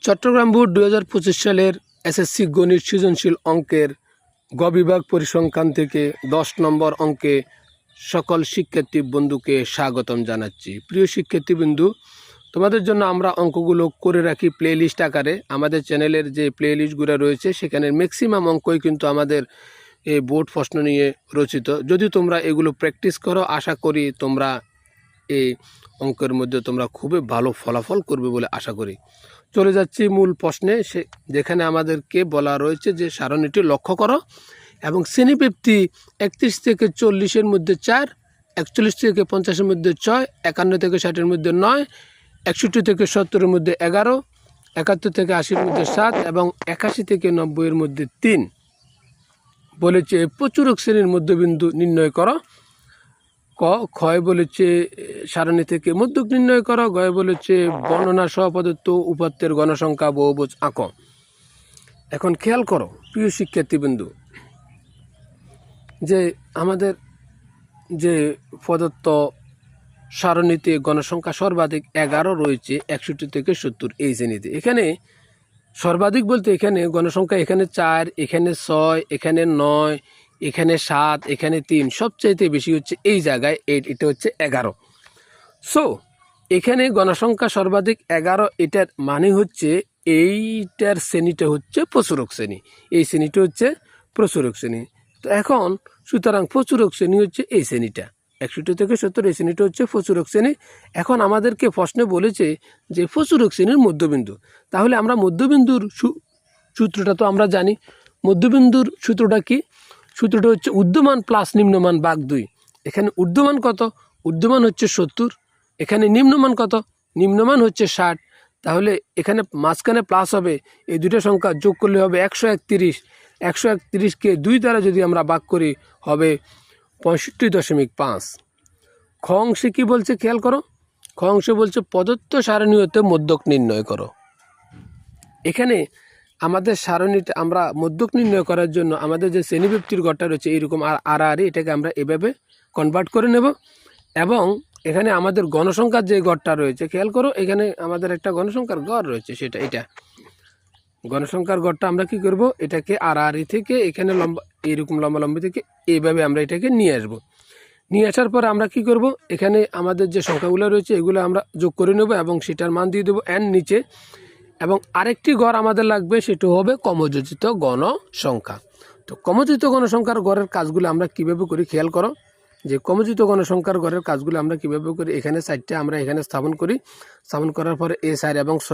Chittagong board 2025 সালের SSC গণিত সৃজনশীল অঙ্কের গ বিভাগ পরিসংখ্যান থেকে 10 নম্বর অঙ্কে সকল শিক্ষার্থী বন্ধুকে স্বাগতম জানাচ্ছি। প্রিয় শিক্ষার্থী বন্ধু, তোমাদের জন্য আমরা অঙ্কগুলো করে রাখি প্লেলিস্ট আকারে। আমাদের চ্যানেলের যে প্লেলিস্টগুলো রয়েছে সেখানে ম্যাক্সিমাম অঙ্কই কিন্তু আমাদের এই বোর্ড প্রশ্ন নিয়ে রচিত। যদি তোমরা এগুলো প্র্যাকটিস করো, আশা করি তোমরা এই অঙ্কের মধ্যে তোমরা খুবই ভালো ফলাফল করবে বলে আশা করি। চলে যাচ্ছি মূল প্রশ্নে, যেখানে আমাদেরকে বলা রয়েছে যে সারণীটি লক্ষ্য করো এবং শ্রেণীব্যাপ্তি 31 থেকে 40-এর মধ্যে 4, 41 থেকে 50-এর মধ্যে 6, 51 থেকে 60-এর মধ্যে 9, 61 থেকে 70-এর মধ্যে 11, 71 থেকে 80-এর মধ্যে 7 এবং 81 থেকে 90-এর মধ্যে 3 বলেছে। প্রচুরক শ্রেণীর মধ্যবিন্দু নির্ণয় করো। ক্ষয় বলেছে সারণী থেকে মধ্যক নির্ণয় করো। গয় বলেছে বর্ণনা সহ প্রদত্ত উপাত্তের গণসংখ্যা বহুভুজ আঁকো। এখন খেয়াল করো প্রিয় শিক্ষার্থীবৃন্দু, যে আমাদের যে প্রদত্ত সারণীতে গণসংখ্যা সর্বাধিক 11 রয়েছে 61 থেকে 70 এই শ্রেণীতে। এখানে সর্বাধিক বলতে এখানে গণসংখ্যা এখানে 4, এখানে 6, এখানে 9, এখানে 7, এখানে 3, সবচাইতে বেশি হচ্ছে এই জায়গায় 8, এটা হচ্ছে 11। সো এখানে গণসংখ্যা সর্বাধিক 11, এটার মানে হচ্ছে এইটার শ্রেণীটা হচ্ছে প্রচুরক শ্রেণী, এই শ্রেণীটা হচ্ছে প্রচুরক শ্রেণী। তো এখন সুতরাং প্রচুরক শ্রেণী হচ্ছে এই শ্রেণীটা 61 থেকে 70, এই শ্রেণীটা হচ্ছে প্রচুরক শ্রেণী। এখন আমাদেরকে প্রশ্নে বলেছে যে প্রচুরক শ্রেণীর মধ্যবিন্দু, তাহলে আমরা মধ্যবিন্দুর সূত্রটা তো আমরা জানি। মধ্যবিন্দুর সূত্রটা কি? সূত্রটা হচ্ছে ঊর্ধ্বমান প্লাস নিম্নমান ভাগ 2। এখানে ঊর্ধ্বমান কত? ঊর্ধ্বমান হচ্ছে 70, এখানে নিম্নমান কত? নিম্নমান হচ্ছে 60। তাহলে এখানে মাঝখানে প্লাস হবে, এই দুটো সংখ্যা যোগ করলে হবে 131। 131কে 2 দ্বারা যদি আমরা ভাগ করি হবে 65.5। খ অংশে কী বলছে খেয়াল করো। খ অংশে বলছে প্রদত্ত সারণী হতে মধ্যক নির্ণয় করো। এখানে আমাদের সারণীটা আমরা মধ্যক নির্ণয় করার জন্য আমাদের যে শ্রেণীব্যাপ্তির গড়টা রয়েছে এইরকম আর এটাকে আমরা এভাবে কনভার্ট করে নেব। এবং এখানে আমাদের গণসংখ্যার যে গড়টা রয়েছে খেয়াল করো, এখানে আমাদের একটা গণসংখ্যার গড় রয়েছে, এটা গণসংখ্যার গড়টা আমরা কি করব, এটাকে আর থেকে এখানে লম্বা এইরকম লম্বালম্বি থেকে এইভাবে আমরা এটাকে নিয়ে আসব। নিয়ে আসার পর আমরা কি করব, এখানে আমাদের যে সংখ্যাগুলো রয়েছে এগুলো আমরা যোগ করে নেব এবং সেটার মান দিয়ে দেবো n নিচে। এবং আরেকটি গড় আমাদের লাগবে, সেটা হবে ক্রমযোজিত গণসংখ্যা। তো ক্রমযোজিত গণসংখ্যার গড়ের কাজগুলো আমরা কিভাবে করি খেয়াল করো, যে ক্রমযোজিত গণসংখ্যার গড়ের কাজগুলো আমরা কিভাবে করি। এখানে 4টা আমরা এখানে স্থাপন করি, স্থাপন করার পরে 4 এবং 6